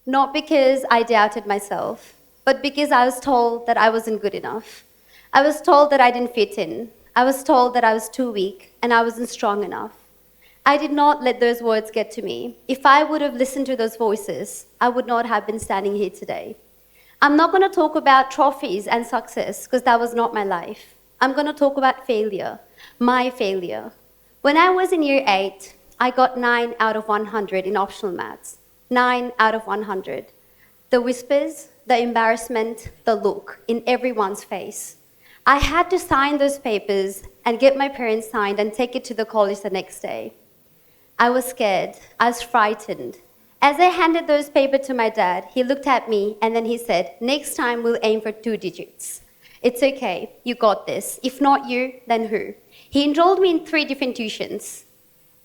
Not because I doubted myself, but because I was told that I wasn't good enough. I was told that I didn't fit in. I was told that I was too weak and I wasn't strong enough. I did not let those words get to me. If I would have listened to those voices, I would not have been standing here today. I'm not going to talk about trophies and success because that was not my life. I'm going to talk about failure, my failure. When I was in year 8, I got 9 out of 100 in optional maths. 9 out of 100. The whispers, the embarrassment, the look in everyone's face. I had to sign those papers and get my parents signed and take it to the college the next day. I was scared. I was frightened. As I handed those papers to my dad, he looked at me and then he said, "Next time we'll aim for 2 digits. It's okay, you got this. If not you, then who?" He enrolled me in 3 different tuitions.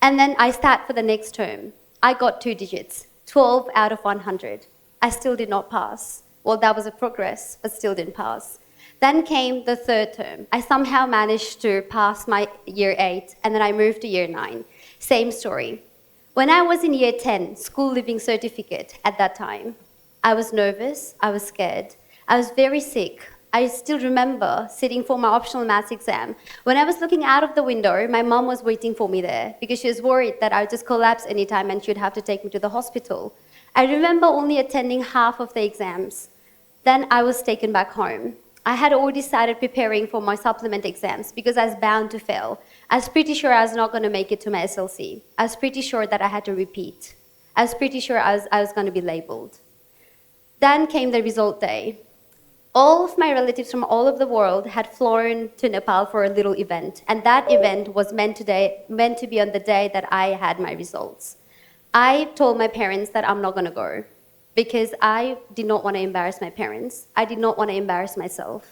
And then I sat for the next term. I got 2 digits, 12 out of 100. I still did not pass. Well, that was a progress, but still didn't pass. Then came the 3rd term. I somehow managed to pass my year 8, and then I moved to year 9. Same story. When I was in year 10, school living certificate at that time, I was nervous, I was scared, I was very sick. I still remember sitting for my optional maths exam. When I was looking out of the window, my mom was waiting for me there because she was worried that I would just collapse anytime and she would have to take me to the hospital. I remember only attending half of the exams. Then I was taken back home. I had already started preparing for my supplement exams because I was bound to fail. I was pretty sure I was not going to make it to my SLC. I was pretty sure that I had to repeat. I was pretty sure I was going to be labeled. Then came the result day. All of my relatives from all over the world had flown to Nepal for a little event, and that event was meant to be on the day that I had my results. I told my parents that I'm not going to go because I did not want to embarrass my parents. I did not want to embarrass myself.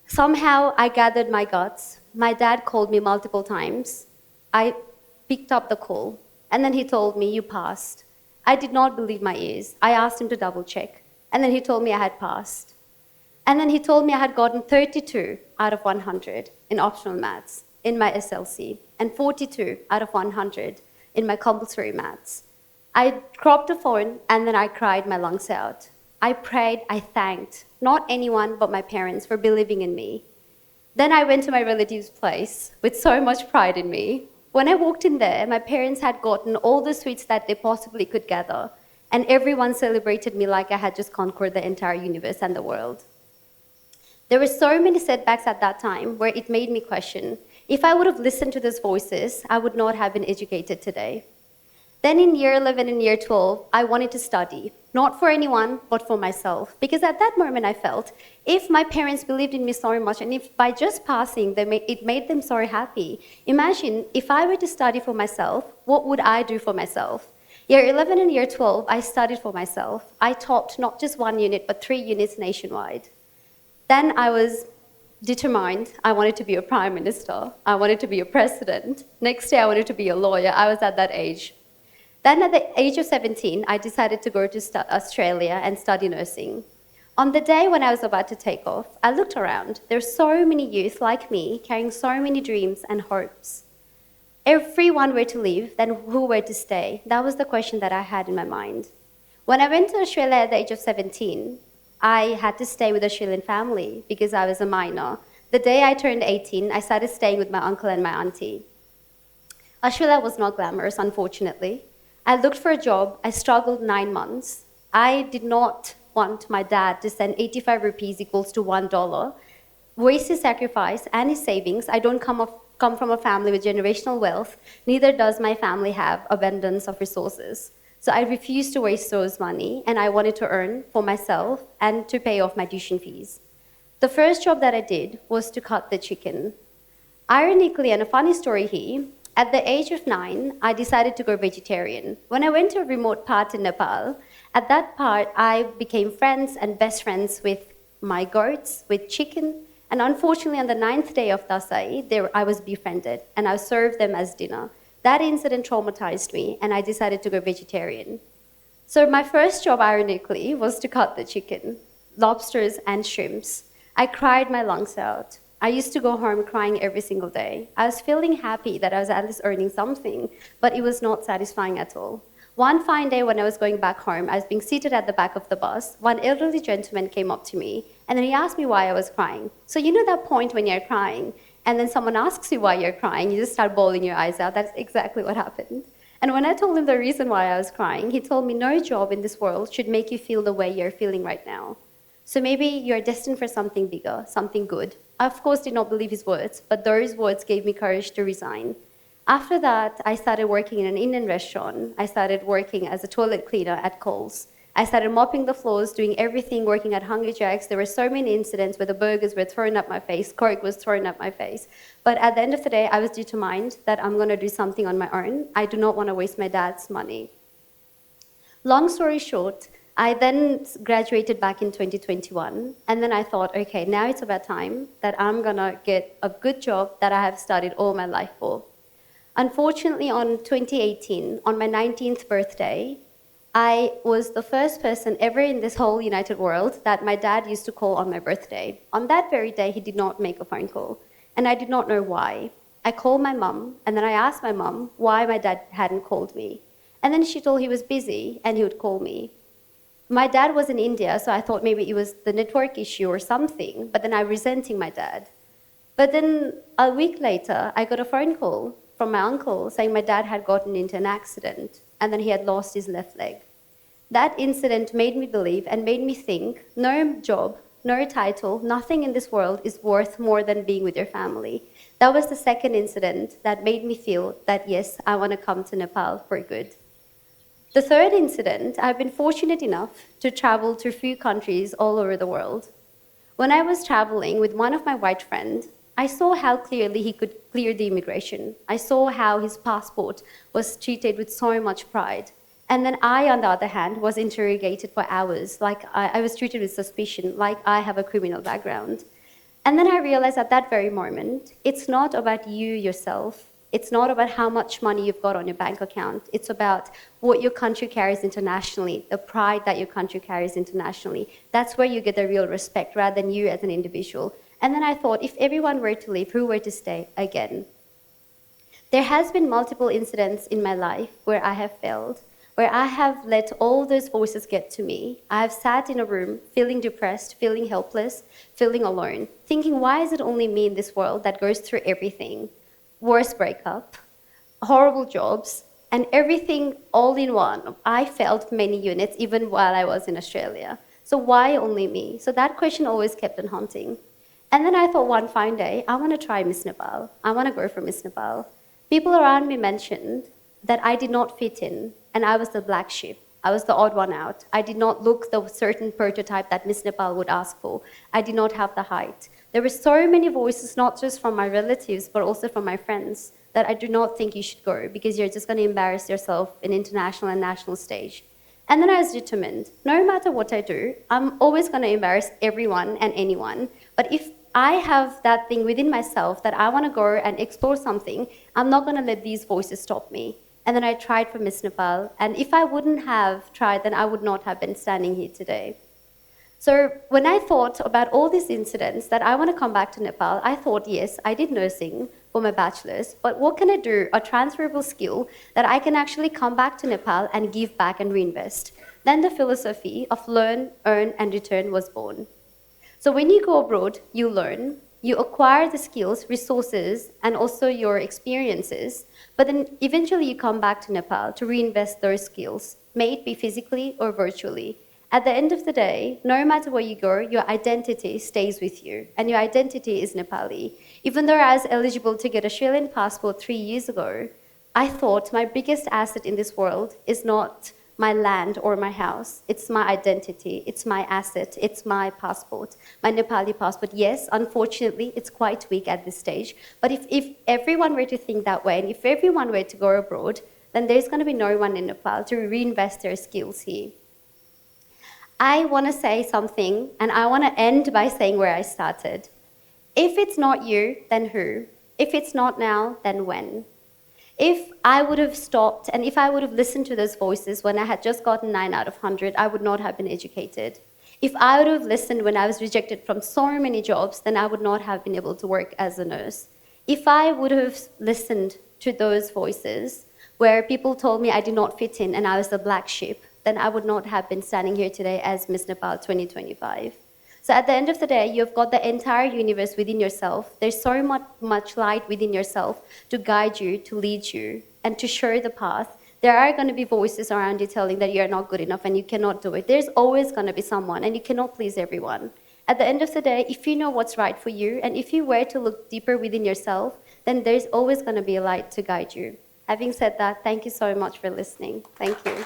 Somehow I gathered my guts. My dad called me multiple times. I picked up the call, and then he told me, "You passed." I did not believe my ears. I asked him to double check, and then he told me I had passed. And then he told me I had gotten 32 out of 100 in optional maths in my SLC and 42 out of 100 in my compulsory maths. I dropped the phone and then I cried my lungs out. I prayed, I thanked, not anyone but my parents for believing in me. Then I went to my relative's place with so much pride in me. When I walked in there, my parents had gotten all the sweets that they possibly could gather, and everyone celebrated me like I had just conquered the entire universe and the world. There were so many setbacks at that time where it made me question, if I would have listened to those voices, I would not have been educated today. Then in year 11 and year 12, I wanted to study, not for anyone, but for myself. Because at that moment I felt, if my parents believed in me so much, and if by just passing, it made them so happy, imagine if I were to study for myself, what would I do for myself? Year 11 and year 12, I studied for myself. I taught not just 1 unit, but 3 units nationwide. Then I was determined. I wanted to be a prime minister. I wanted to be a president. Next day, I wanted to be a lawyer. I was at that age. Then at the age of 17, I decided to go to Australia and study nursing. On the day when I was about to take off, I looked around. There were so many youth like me carrying so many dreams and hopes. Everyone were to leave, then who were to stay? That was the question that I had in my mind. When I went to Australia at the age of 17, I had to stay with a Australian family because I was a minor. The day I turned 18, I started staying with my uncle and my auntie. Australia was not glamorous, unfortunately. I looked for a job. I struggled 9 months. I did not want my dad to send 85 rupees equals to $1, waste his sacrifice and his savings. I don't come from a family with generational wealth. Neither does my family have abundance of resources. So I refused to waste those money, and I wanted to earn for myself and to pay off my tuition fees. The first job that I did was to cut the chicken. Ironically, and a funny story here, at the age of 9, I decided to go vegetarian. When I went to a remote part in Nepal, at that part, I became friends and best friends with my goats, with chicken, and unfortunately, on the 9th day of Dasai, I was befriended, and I served them as dinner. That incident traumatized me, and I decided to go vegetarian. So my first job, ironically, was to cut the chicken, lobsters and shrimps. I cried my lungs out. I used to go home crying every single day. I was feeling happy that I was at least earning something, but it was not satisfying at all. One fine day when I was going back home, I was being seated at the back of the bus. One elderly gentleman came up to me, and then he asked me why I was crying. So you know that point when you're crying, and then someone asks you why you're crying, you just start bawling your eyes out. That's exactly what happened. And when I told him the reason why I was crying, he told me no job in this world should make you feel the way you're feeling right now. So maybe you're destined for something bigger, something good. I, of course, did not believe his words, but those words gave me courage to resign. After that, I started working in an Indian restaurant. I started working as a toilet cleaner at Coles. I started mopping the floors, doing everything, working at Hungry Jack's. There were so many incidents where the burgers were thrown at my face, Coke was thrown at my face. But at the end of the day, I was determined that I'm going to do something on my own. I do not want to waste my dad's money. Long story short, I then graduated back in 2021, and then I thought, okay, now it's about time that I'm going to get a good job that I have studied all my life for. Unfortunately, on 2018, on my 19th birthday, I was the first person ever in this whole united world that my dad used to call on my birthday. On that very day, he did not make a phone call, and I did not know why. I called my mum, and then I asked my mum why my dad hadn't called me. And then she told he was busy, and he would call me. My dad was in India, so I thought maybe it was the network issue or something, but then I was resenting my dad. But then a week later, I got a phone call from my uncle saying my dad had gotten into an accident and then he had lost his left leg. That incident made me believe and made me think no job, no title, nothing in this world is worth more than being with your family. That was the second incident that made me feel that yes, I want to come to Nepal for good. The third incident, I've been fortunate enough to travel to a few countries all over the world. When I was traveling with one of my white friends, I saw how clearly he could clear the immigration. I saw how his passport was treated with so much pride. And then I, on the other hand, was interrogated for hours, like I was treated with suspicion, like I have a criminal background. And then I realized at that very moment, it's not about you yourself. It's not about how much money you've got on your bank account. It's about what your country carries internationally, the pride that your country carries internationally. That's where you get the real respect rather than you as an individual. And then I thought, if everyone were to leave, who were to stay again? There has been multiple incidents in my life where I have failed, where I have let all those voices get to me. I have sat in a room feeling depressed, feeling helpless, feeling alone, thinking, why is it only me in this world that goes through everything? Worst breakup, horrible jobs, and everything all in one. I failed many units even while I was in Australia. So why only me? So that question always kept on haunting. And then I thought one fine day, I want to try Miss Nepal. I want to go for Miss Nepal. People around me mentioned that I did not fit in, and I was the black sheep. I was the odd one out. I did not look the certain prototype that Miss Nepal would ask for. I did not have the height. There were so many voices, not just from my relatives, but also from my friends, that I do not think you should go because you're just going to embarrass yourself in international and national stage. And then I was determined, no matter what I do, I'm always going to embarrass everyone and anyone. But if I have that thing within myself that I want to go and explore something, I'm not going to let these voices stop me. And then I tried for Miss Nepal, and if I wouldn't have tried, then I would not have been standing here today. So when I thought about all these incidents that I want to come back to Nepal, I thought, yes, I did nursing for my bachelor's, but what can I do, a transferable skill that I can actually come back to Nepal and give back and reinvest? Then the philosophy of learn, earn, and return was born. So when you go abroad, you learn, you acquire the skills, resources, and also your experiences, but then eventually you come back to Nepal to reinvest those skills, may it be physically or virtually. At the end of the day, no matter where you go, your identity stays with you, and your identity is Nepali. Even though I was eligible to get an Australian passport 3 years ago, I thought my biggest asset in this world is not my land or my house. It's my identity, it's my asset, it's my passport, my Nepali passport. Yes, unfortunately, it's quite weak at this stage, but if everyone were to think that way, and if everyone were to go abroad, then there's going to be no one in Nepal to reinvest their skills here. I want to say something, and I want to end by saying where I started. If it's not you, then who? If it's not now, then when? If I would have stopped and if I would have listened to those voices when I had just gotten 9 out of 100, I would not have been educated. If I would have listened when I was rejected from so many jobs, then I would not have been able to work as a nurse. If I would have listened to those voices where people told me I did not fit in and I was the black sheep, then I would not have been standing here today as Miss Nepal 2025. So at the end of the day, you've got the entire universe within yourself. There's so much light within yourself to guide you, to lead you, and to show the path. There are going to be voices around you telling that you're not good enough and you cannot do it. There's always going to be someone, and you cannot please everyone. At the end of the day, if you know what's right for you, and if you were to look deeper within yourself, then there's always going to be a light to guide you. Having said that, thank you so much for listening. Thank you.